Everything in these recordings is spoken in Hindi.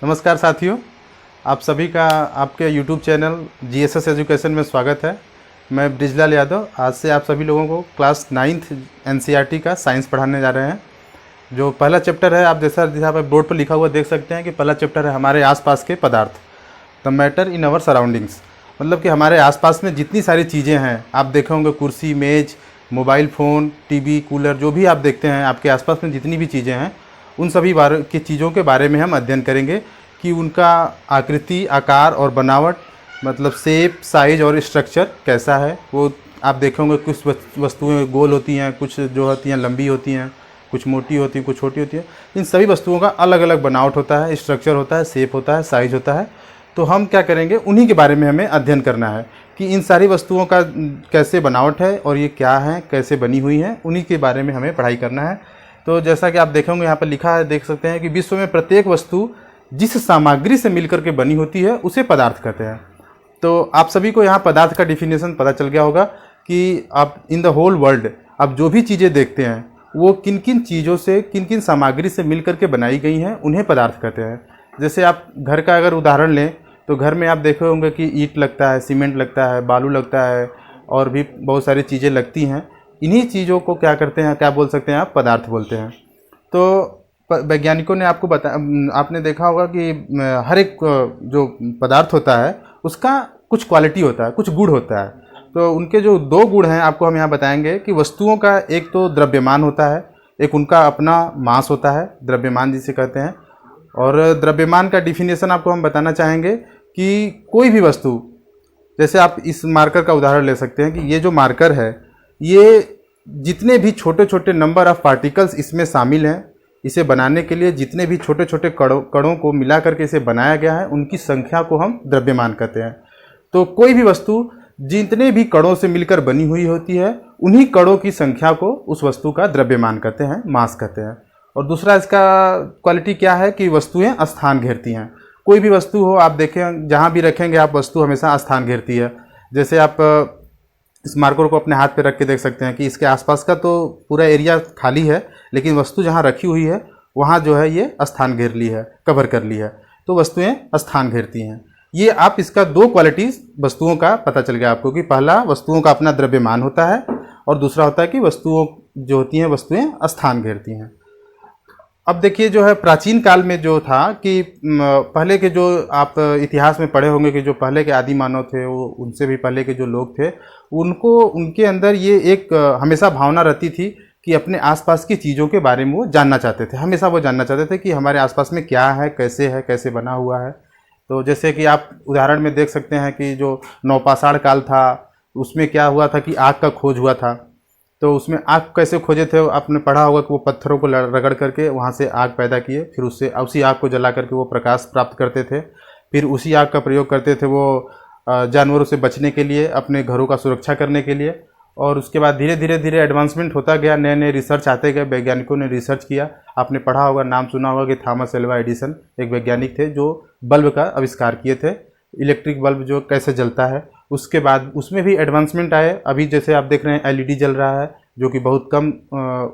नमस्कार साथियों, आप सभी का आपके YouTube चैनल जीएसएस एजुकेशन में स्वागत है। मैं ब्रिजलाल यादव आज से आप सभी लोगों को क्लास 9th एनसीईआरटी का साइंस पढ़ाने जा रहे हैं। जो पहला चैप्टर है, आप जैसा आप बोर्ड पर लिखा हुआ देख सकते हैं कि पहला चैप्टर है हमारे आसपास के पदार्थ, the matter in our surroundings. मतलब कि हमारे आसपास में जितनी सारी चीज़ें हैं, आप देखे होंगे कुर्सी, मेज, मोबाइल फ़ोन, टीवी, कूलर, जो भी आप देखते हैं आपके आसपास में जितनी भी चीज़ें हैं, उन सभी की चीज़ों के बारे में हम अध्ययन करेंगे कि उनका आकृति, आकार और बनावट, मतलब शेप, साइज और स्ट्रक्चर कैसा है। वो आप देखे होंगे कुछ वस्तुएं गोल होती हैं, कुछ जो होती हैं लंबी होती हैं, कुछ मोटी होती हैं, कुछ छोटी होती हैं। इन सभी वस्तुओं का अलग अलग बनावट होता है, स्ट्रक्चर होता है, शेप होता है, साइज होता है। तो हम क्या करेंगे, उन्हीं के बारे में हमें अध्ययन करना है कि इन सारी वस्तुओं का कैसे बनावट है और ये क्या है, कैसे बनी हुई हैं, उन्हीं के बारे में हमें पढ़ाई करना है। तो जैसा कि आप देखेंगे यहाँ पर लिखा है, देख सकते हैं कि विश्व में प्रत्येक वस्तु जिस सामग्री से मिलकर के बनी होती है उसे पदार्थ कहते हैं। तो आप सभी को यहाँ पदार्थ का डिफिनेशन पता चल गया होगा कि आप इन द होल वर्ल्ड आप जो भी चीज़ें देखते हैं वो किन किन चीज़ों से, किन किन सामग्री से मिलकर के बनाई गई हैं, उन्हें पदार्थ कहते हैं। जैसे आप घर का अगर उदाहरण लें तो घर में आप देखे होंगे कि ईंट लगता है, सीमेंट लगता है, बालू लगता है और भी बहुत सारी चीज़ें लगती हैं। इन्हीं चीज़ों को क्या करते हैं, क्या बोल सकते हैं आप, पदार्थ बोलते हैं। तो वैज्ञानिकों ने आपने देखा होगा कि हर एक जो पदार्थ होता है उसका कुछ क्वालिटी होता है, कुछ गुण होता है। तो उनके जो दो गुण हैं आपको हम यहाँ बताएंगे कि वस्तुओं का एक तो द्रव्यमान होता है, एक उनका अपना मास होता है, द्रव्यमान जिसे कहते हैं। और द्रव्यमान का डिफिनेशन आपको हम बताना चाहेंगे कि कोई भी वस्तु, जैसे आप इस मार्कर का उदाहरण ले सकते हैं कि ये जो मार्कर है, ये जितने भी छोटे छोटे नंबर ऑफ पार्टिकल्स इसमें शामिल हैं, इसे बनाने के लिए जितने भी छोटे छोटे कणों को मिला करके इसे बनाया गया है, उनकी संख्या को हम द्रव्यमान कहते हैं। तो कोई भी वस्तु जितने भी कणों से मिलकर बनी हुई होती है, उन्हीं कणों की संख्या को उस वस्तु का द्रव्यमान कहते हैं, मास कहते हैं। और दूसरा इसका क्वालिटी क्या है कि वस्तुएं स्थान घेरती हैं। कोई भी वस्तु हो, आप देखें जहाँ भी रखेंगे आप, वस्तु हमेशा स्थान घेरती है। जैसे आप इस मार्कर को अपने हाथ पे रख के देख सकते हैं कि इसके आसपास का तो पूरा एरिया खाली है, लेकिन वस्तु जहाँ रखी हुई है वहाँ जो है ये स्थान घेर ली है, कवर कर ली है। तो वस्तुएं स्थान घेरती हैं। ये आप इसका दो क्वालिटीज़ वस्तुओं का पता चल गया आपको कि पहला वस्तुओं का अपना द्रव्यमान होता है और दूसरा होता है कि वस्तुओं जो होती हैं वस्तुएं स्थान घेरती हैं। अब देखिए, जो है प्राचीन काल में जो था कि पहले के जो आप इतिहास में पढ़े होंगे कि जो पहले के आदि मानव थे, वो उनसे भी पहले के जो लोग थे, उनके अंदर ये एक हमेशा भावना रहती थी कि अपने आसपास की चीज़ों के बारे में वो जानना चाहते थे। हमेशा वो जानना चाहते थे कि हमारे आसपास में क्या है, कैसे बना हुआ है। तो जैसे कि आप उदाहरण में देख सकते हैं कि जो नवपाषाण काल था, उसमें क्या हुआ था कि आग का खोज हुआ था। तो उसमें आग कैसे खोजे थे, आपने पढ़ा होगा कि वो पत्थरों को रगड़ करके वहाँ से आग पैदा किए, फिर उससे उसी आग को जला करके वो प्रकाश प्राप्त करते थे। फिर उसी आग का प्रयोग करते थे वो जानवरों से बचने के लिए, अपने घरों का सुरक्षा करने के लिए। और उसके बाद धीरे धीरे एडवांसमेंट होता गया, नए नए रिसर्च आते गए, वैज्ञानिकों ने रिसर्च किया। आपने पढ़ा होगा, नाम सुना होगा कि थॉमस एल्वा एडिसन एक वैज्ञानिक थे जो बल्ब का आविष्कार किए थे, इलेक्ट्रिक बल्ब जो कैसे जलता है। उसके बाद उसमें भी एडवांसमेंट आए। अभी जैसे आप देख रहे हैं एलईडी जल रहा है जो कि बहुत कम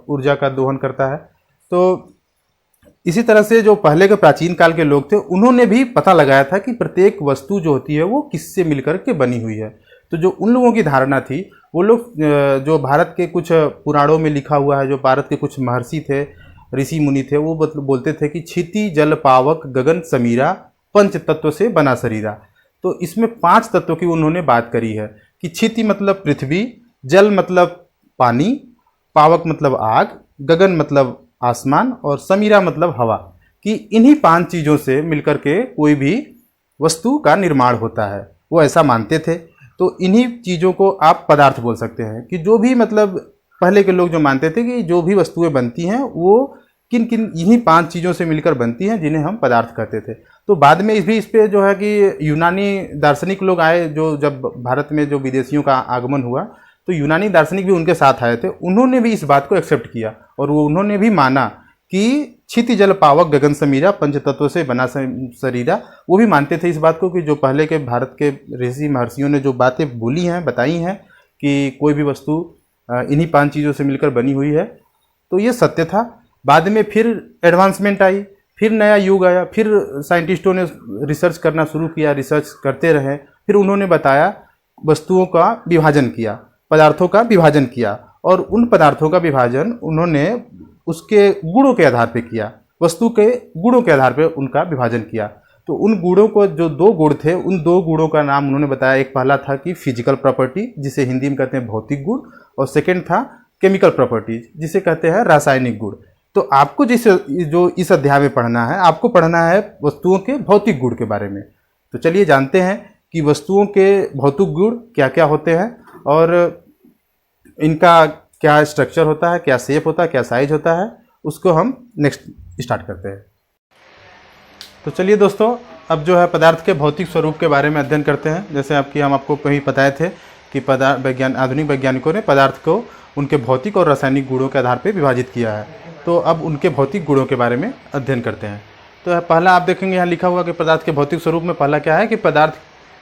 ऊर्जा का दोहन करता है। तो इसी तरह से जो पहले के प्राचीन काल के लोग थे, उन्होंने भी पता लगाया था कि प्रत्येक वस्तु जो होती है वो किससे मिलकर के बनी हुई है। तो जो उन लोगों की धारणा थी, वो लोग जो भारत के कुछ पुराणों में लिखा हुआ है, जो भारत के कुछ महर्षि थे, ऋषि मुनि थे, वो बोलते थे कि क्षिति जल पावक गगन समीरा पंच तत्व से बना शरीरा। तो इसमें 5 तत्वों की उन्होंने बात करी है कि क्षिति मतलब पृथ्वी, जल मतलब पानी, पावक मतलब आग, गगन मतलब आसमान और समीरा मतलब हवा, कि इन्हीं 5 चीज़ों से मिलकर के कोई भी वस्तु का निर्माण होता है। वो ऐसा मानते थे। तो इन्हीं चीज़ों को आप पदार्थ बोल सकते हैं कि जो भी, मतलब पहले के लोग जो मानते थे कि जो भी वस्तुएं बनती हैं वो किन किन इन्हीं 5 चीज़ों से मिलकर बनती हैं, जिन्हें हम पदार्थ कहते थे। तो बाद में इस पे जो है कि यूनानी दार्शनिक लोग आए, जो जब भारत में जो विदेशियों का आगमन हुआ, तो यूनानी दार्शनिक भी उनके साथ आए थे। उन्होंने भी इस बात को एक्सेप्ट किया और उन्होंने भी माना कि क्षिति जल पावक गगन समीरा पंच तत्वों से बना शरीरा। वो भी मानते थे इस बात को कि जो पहले के भारत के ऋषि महर्षियों ने जो बातें बोली हैं, बताई हैं कि कोई भी वस्तु इन्हीं 5 चीज़ों से मिलकर बनी हुई है, तो ये सत्य था। बाद में फिर एडवांसमेंट आई फिर नया युग आया, फिर साइंटिस्टों ने रिसर्च करना शुरू किया, रिसर्च करते रहे, फिर उन्होंने बताया, वस्तुओं का विभाजन किया, पदार्थों का विभाजन किया, और उन पदार्थों का विभाजन उन्होंने उसके गुणों के आधार पर किया, वस्तु के गुणों के आधार पर उनका विभाजन किया। तो उन गुणों को, जो 2 गुण थे, उन 2 गुणों का नाम उन्होंने बताया। एक पहला था कि फिजिकल प्रॉपर्टी, जिसे हिंदी में कहते हैं भौतिक गुण, और सेकंड था केमिकल प्रॉपर्टी, जिसे कहते हैं रासायनिक गुण। तो आपको जो इस अध्याय में पढ़ना है, आपको पढ़ना है वस्तुओं के भौतिक गुण के बारे में। तो चलिए जानते हैं कि वस्तुओं के भौतिक गुण क्या क्या होते हैं और इनका क्या स्ट्रक्चर होता है, क्या शेप होता है, क्या साइज होता है, उसको हम नेक्स्ट स्टार्ट करते हैं। तो चलिए दोस्तों, अब जो है पदार्थ के भौतिक स्वरूप के बारे में अध्ययन करते हैं। जैसे हम आपको कहीं बताए थे कि आधुनिक वैज्ञानिकों ने पदार्थ को उनके भौतिक और रासायनिक गुणों के आधार पर विभाजित किया है। तो अब उनके भौतिक गुणों के बारे में अध्ययन करते हैं। तो पहला आप देखेंगे यहाँ लिखा हुआ कि पदार्थ के भौतिक स्वरूप में पहला क्या है कि पदार्थ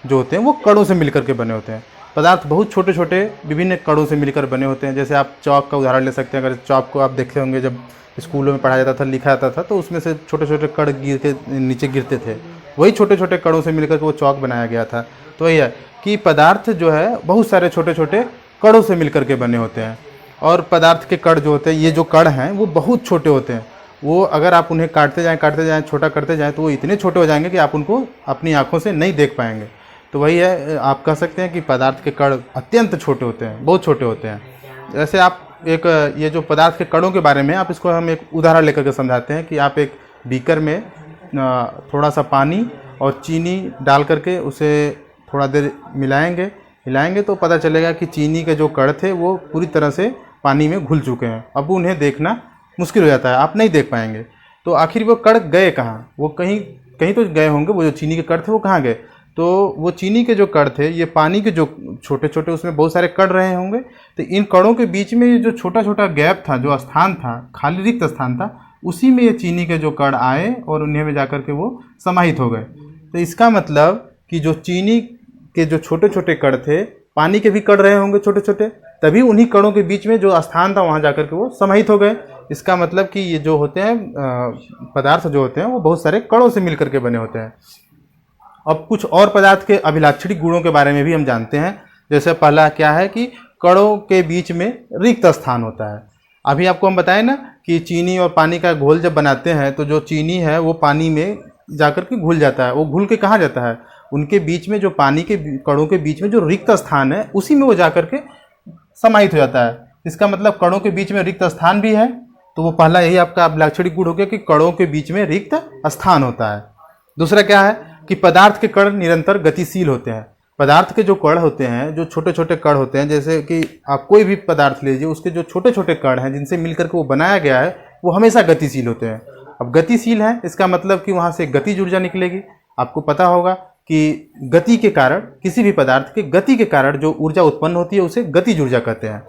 जो होते हैं वो कणों से मिलकर के बने होते हैं। पदार्थ बहुत छोटे छोटे विभिन्न कणों से मिलकर बने होते हैं। जैसे आप चौक का उदाहरण ले सकते हैं। अगर चौक को आप देखे होंगे, जब स्कूलों में पढ़ाया जाता था, लिखा जाता था, तो उसमें से छोटे छोटे कण गिर के नीचे गिरते थे। वही छोटे छोटे कणों से मिलकर के वो चौक बनाया गया था। तो यही है कि पदार्थ जो है बहुत सारे छोटे छोटे कणों से मिलकर के बने होते हैं। और पदार्थ के कण जो होते हैं, ये जो कण हैं वो बहुत छोटे होते हैं। वो अगर आप उन्हें काटते जाएं, छोटा करते जाएं, तो वो इतने छोटे हो जाएंगे कि आप उनको अपनी आंखों से नहीं देख पाएंगे। तो वही है, आप कह सकते हैं कि पदार्थ के कण अत्यंत छोटे होते हैं, बहुत छोटे होते हैं। जैसे आप ये जो पदार्थ के कणों के बारे में, आप इसको हम एक उदाहरण लेकर के समझाते हैं कि आप एक बीकर में थोड़ा सा पानी और चीनी डाल करके उसे थोड़ा देर हिलाएंगे तो पता चलेगा कि चीनी के जो कण थे वो पूरी तरह से पानी में घुल चुके हैं। अब उन्हें देखना मुश्किल हो जाता है, आप नहीं देख पाएंगे। तो आखिर वो कण गए कहाँ? वो कहीं तो गए होंगे। वो जो चीनी के कण थे वो कहाँ गए? तो वो चीनी के जो कण थे, ये पानी के जो छोटे छोटे, उसमें बहुत सारे कण रहे होंगे। तो इन कणों के बीच में जो छोटा छोटा गैप था, जो स्थान था, खाली रिक्त स्थान था, उसी में ये चीनी के जो कण आए और उन्हें में जाकर के वो समाहित हो गए। तो इसका मतलब कि जो चीनी के जो छोटे छोटे कण थे, पानी के भी कण रहे होंगे छोटे छोटे, तभी उन्हीं कणों के बीच में जो स्थान था वहाँ जाकर के वो समाहित हो गए। इसका मतलब कि ये जो होते हैं पदार्थ जो होते हैं वो बहुत सारे कणों से मिलकर के बने होते हैं। अब कुछ और पदार्थ के अभिलाक्षणिक गुणों के बारे में भी हम जानते हैं। जैसे पहला क्या है कि कणों के बीच में रिक्त स्थान होता है। अभी आपको हम बताएं ना कि चीनी और पानी का घोल जब बनाते हैं तो जो चीनी है वो पानी में जाकर के घुल जाता है। वो घुल के कहाँ जाता है? उनके बीच में जो पानी के कणों के बीच में जो रिक्त स्थान है उसी में वो जाकर के समाहित हो जाता है। इसका मतलब कणों के बीच में रिक्त स्थान भी है। तो वो पहला यही आपका अभिलाक्षणिक गुण हो गया कि कणों के बीच में रिक्त स्थान होता है। दूसरा क्या है कि पदार्थ के कण निरंतर गतिशील होते हैं। पदार्थ के जो कण होते हैं, जो छोटे छोटे कण होते हैं, जैसे कि आप कोई भी पदार्थ लीजिए, उसके जो छोटे छोटे कण हैं जिनसे मिलकर के वो बनाया गया है, वो हमेशा गतिशील होते हैं। अब गतिशील है, इसका मतलब कि वहाँ से गतिज ऊर्जा निकलेगी। आपको पता होगा कि गति के कारण, किसी भी पदार्थ के गति के कारण जो ऊर्जा उत्पन्न होती है उसे गतिज ऊर्जा कहते हैं।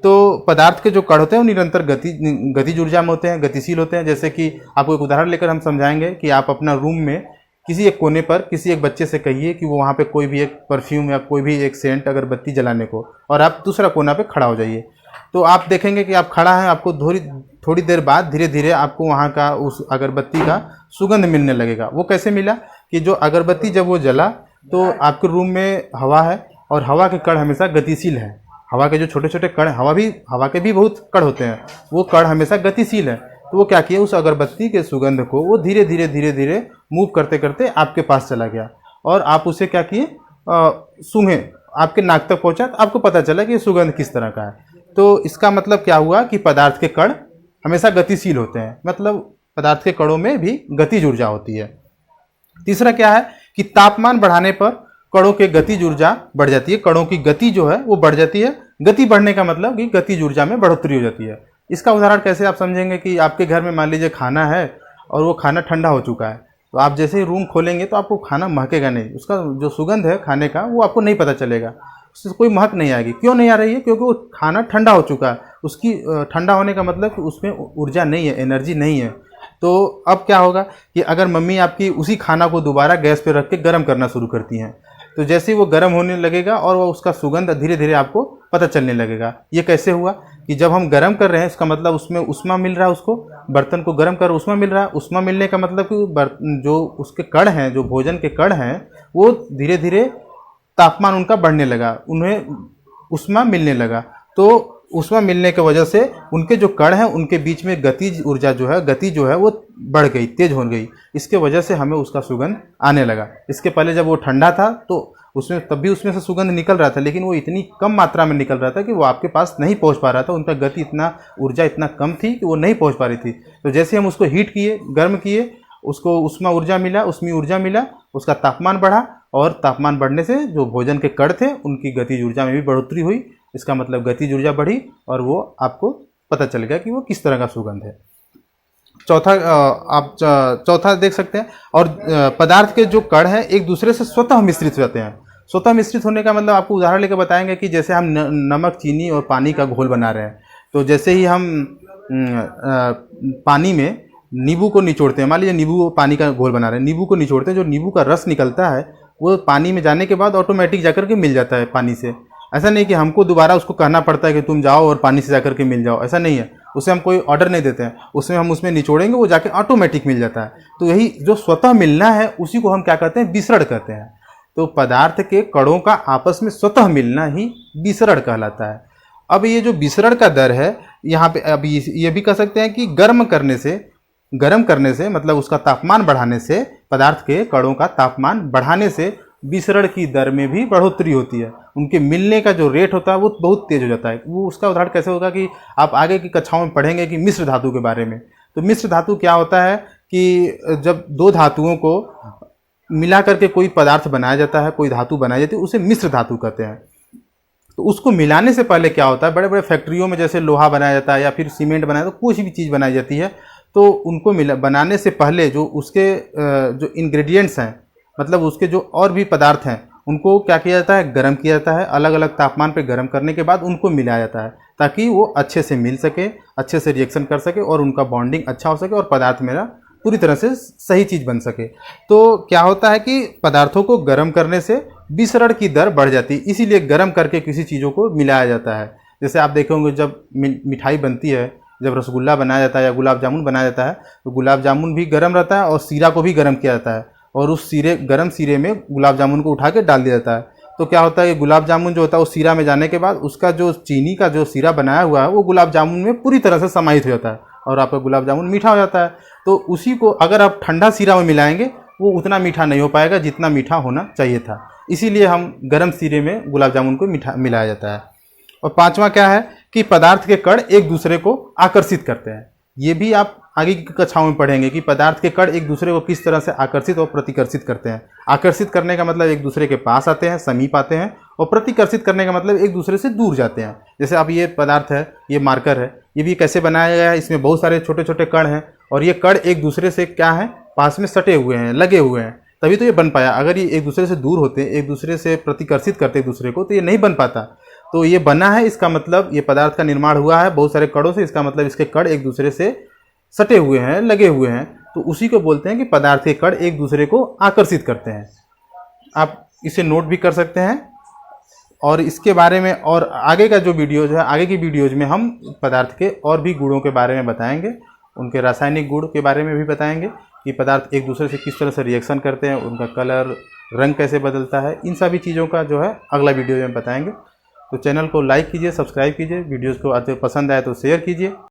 तो पदार्थ के जो कण होते हैं वो निरंतर गतिज ऊर्जा में होते हैं, गतिशील होते हैं। जैसे कि आपको एक उदाहरण लेकर हम समझाएंगे कि आप अपना रूम में किसी एक कोने पर किसी एक बच्चे से कहिए कि वो वहाँ पे कोई भी एक परफ्यूम या कोई भी एक सेंट अगरबत्ती जलाने को, और आप दूसरा कोना पे खड़ा हो जाइए। तो आप देखेंगे कि आप खड़ा हैं, आपको थोड़ी देर बाद धीरे धीरे आपको वहाँ का उस अगरबत्ती का सुगंध मिलने लगेगा। वो कैसे मिला कि जो अगरबत्ती जब वो जला तो आपके रूम में हवा है, और हवा के कण हमेशा गतिशील है। हवा के जो छोटे छोटे कण, हवा के भी बहुत कण होते हैं, वो कण हमेशा गतिशील है। तो वो क्या किया, उस अगरबत्ती के सुगंध को वो धीरे धीरे मूव करते करते आपके पास चला गया, और आप उसे क्या किए, सूंघे, आपके नाक तक पहुंचा, तो आपको पता चला कि ये सुगंध किस तरह का है। तो इसका मतलब क्या हुआ कि पदार्थ के कण हमेशा गतिशील होते हैं, मतलब पदार्थ के कणों में भी गतिज ऊर्जा होती है। तीसरा क्या है कि तापमान बढ़ाने पर कणों के गतिज ऊर्जा बढ़ जाती है। कणों की गति जो है वो बढ़ जाती है। गति बढ़ने का मतलब कि गतिज ऊर्जा में बढ़ोतरी हो जाती है। इसका उदाहरण कैसे आप समझेंगे कि आपके घर में मान लीजिए खाना है और वो खाना ठंडा हो चुका है, तो आप जैसे ही रूम खोलेंगे तो आपको खाना महकेगा नहीं, उसका जो सुगंध है खाने का वो आपको नहीं पता चलेगा, उससे कोई महक नहीं आएगी। क्यों नहीं आ रही है? क्योंकि वो खाना ठंडा हो चुका है। उसकी ठंडा होने का मतलब कि उसमें ऊर्जा नहीं है, एनर्जी नहीं है। तो अब क्या होगा कि अगर मम्मी आपकी उसी खाना को दोबारा गैस पे रख के गर्म करना शुरू करती हैं, तो जैसे ही वो गर्म होने लगेगा और वो उसका सुगंध धीरे धीरे आपको पता चलने लगेगा। ये कैसे हुआ कि जब हम गर्म कर रहे हैं इसका मतलब उसमें उष्मा मिल रहा है, उसको बर्तन को गर्म कर उष्मा मिल रहा है। उष्मा मिलने का मतलब कि जो उसके कण हैं, जो भोजन के कण हैं, वो धीरे धीरे तापमान उनका बढ़ने लगा, उन्हें उष्मा मिलने लगा। तो उष्मा मिलने की वजह से उनके जो कण हैं उनके बीच में गतिज ऊर्जा जो है, गति जो है वो बढ़ गई, तेज हो गई। इसके वजह से हमें उसका सुगंध आने लगा। इसके पहले जब वो ठंडा था तो उसमें तब भी उसमें से सुगंध निकल रहा था, लेकिन वो इतनी कम मात्रा में निकल रहा था कि वो आपके पास नहीं पहुंच पा रहा था। उनका गति इतना, ऊर्जा इतना कम थी कि वो नहीं पहुंच पा रही थी। तो जैसे हम उसको हीट किए, गर्म किए, उसको उष्मा ऊर्जा मिला, उष्मी ऊर्जा मिला, उसका तापमान बढ़ा, और तापमान बढ़ने से जो भोजन के कण थे उनकी गतिज ऊर्जा में भी बढ़ोतरी हुई। इसका मतलब गतिज ऊर्जा बढ़ी और वो आपको पता चल गया कि वो किस तरह का सुगंध है। चौथा देख सकते हैं। और पदार्थ के जो कण हैं एक दूसरे से स्वतः मिश्रित होते हैं। स्वतः मिश्रित होने का मतलब आपको उदाहरण लेकर बताएंगे कि जैसे हम नमक, चीनी और पानी का घोल बना रहे हैं, तो जैसे ही हम पानी में नींबू को निचोड़ते हैं, मान लीजिए नींबू पानी का घोल बना रहे हैं, नींबू को निचोड़ते हैं, जो नींबू का रस निकलता है वो पानी में जाने के बाद ऑटोमेटिक जाकर के मिल जाता है पानी से। ऐसा नहीं कि हमको दोबारा उसको कहना पड़ता है कि तुम जाओ और पानी से जाकर के मिल जाओ, ऐसा नहीं है। उसे हम कोई ऑर्डर नहीं देते हैं, उसमें हम उसमें निचोड़ेंगे, वो जाके ऑटोमेटिक मिल जाता है। तो यही जो स्वतः मिलना है उसी को हम क्या कहते हैं, विसरण कहते हैं। तो पदार्थ के कणों का आपस में स्वतः मिलना ही विसरण कहलाता है। अब ये जो विसरण का दर है यहाँ पे, अब ये भी कह सकते हैं कि गर्म करने से मतलब उसका तापमान बढ़ाने से, पदार्थ के कणों का तापमान बढ़ाने से विसरण की दर में भी बढ़ोतरी होती है। उनके मिलने का जो रेट होता है वो बहुत तेज हो जाता है। वो उसका उदाहरण कैसे होगा कि आप आगे की कक्षाओं में पढ़ेंगे कि मिश्र धातु के बारे में। तो मिश्र धातु क्या होता है कि जब दो धातुओं को मिला करके कोई पदार्थ बनाया जाता है, कोई धातु बनाई जाती है, उसे मिश्र धातु कहते हैं। तो उसको मिलाने से पहले क्या होता है, बड़े बड़े फैक्ट्रियों में जैसे लोहा बनाया जाता है या फिर सीमेंट बनाया जाता है, कुछ भी चीज़ बनाई जाती है, तो उनको बनाने से पहले जो उसके जो इंग्रेडिएंट्स हैं, मतलब उसके जो और भी पदार्थ हैं, उनको क्या किया जाता है, गर्म किया जाता है। अलग अलग तापमान पे गर्म करने के बाद उनको मिलाया जाता है ताकि वो अच्छे से मिल सके, अच्छे से रिएक्शन कर सके और उनका बॉन्डिंग अच्छा हो सके और पदार्थ मेरा पूरी तरह से सही चीज़ बन सके। तो क्या होता है कि पदार्थों को गर्म करने से विसरण की दर बढ़ जाती है, इसीलिए गर्म करके किसी चीज़ों को मिलाया जाता है। जैसे आप देखे होंगे जब मिठाई बनती है, जब रसगुल्ला बनाया जाता है या गुलाब जामुन बनाया जाता है, तो गुलाब जामुन भी गर्म रहता है और सीरा को भी गर्म किया जाता है, और उस गर्म सीरे में गुलाब जामुन को उठा के डाल दिया जाता है। तो क्या होता है, ये गुलाब जामुन जो होता है उस सीरा में जाने के बाद उसका जो चीनी का जो सीरा बनाया हुआ है वो गुलाब जामुन में पूरी तरह से समाहित हो जाता है और आपका गुलाब जामुन मीठा हो जाता है। तो उसी को अगर आप ठंडा सीरा में मिलाएंगे वो उतना मीठा नहीं हो पाएगा जितना मीठा होना चाहिए था, इसीलिए हम गर्म सीरे में गुलाब जामुन को मीठा मिलाया जाता है। और पांचवा क्या है कि पदार्थ के कण एक दूसरे को आकर्षित करते हैं। ये भी आप आगे की कक्षाओं में पढ़ेंगे कि पदार्थ के कण एक दूसरे को किस तरह से आकर्षित और प्रतिकर्षित करते हैं। आकर्षित करने का मतलब एक दूसरे के पास आते हैं, समीप आते हैं, और प्रतिकर्षित करने का मतलब एक दूसरे से दूर जाते हैं। जैसे अब ये पदार्थ है, ये मार्कर है, ये भी कैसे बनाया गया है, इसमें बहुत सारे छोटे छोटे कण हैं और ये कण एक दूसरे से क्या है, पास में सटे हुए हैं, लगे हुए हैं, तभी तो ये बन पाया। अगर ये एक दूसरे से दूर होते, एक दूसरे से प्रतिकर्षित करते एक दूसरे को, तो ये नहीं बन पाता। तो ये बना है, इसका मतलब ये पदार्थ का निर्माण हुआ है बहुत सारे कणों से, इसका मतलब इसके कण एक दूसरे से सटे हुए हैं, लगे हुए हैं, तो उसी को बोलते हैं कि पदार्थ के कण एक दूसरे को आकर्षित करते हैं। आप इसे नोट भी कर सकते हैं। और इसके बारे में और आगे का जो वीडियोज है, आगे की वीडियोज में हम पदार्थ के और भी गुणों के बारे में बताएंगे, उनके रासायनिक गुण के बारे में भी बताएंगे कि पदार्थ एक दूसरे से किस तरह से रिएक्शन करते हैं, उनका कलर, रंग कैसे बदलता है, इन सभी चीज़ों का जो है अगला वीडियो में बताएंगे। तो चैनल को लाइक कीजिए, सब्सक्राइब कीजिए, वीडियोज़ को पसंद आए तो शेयर कीजिए।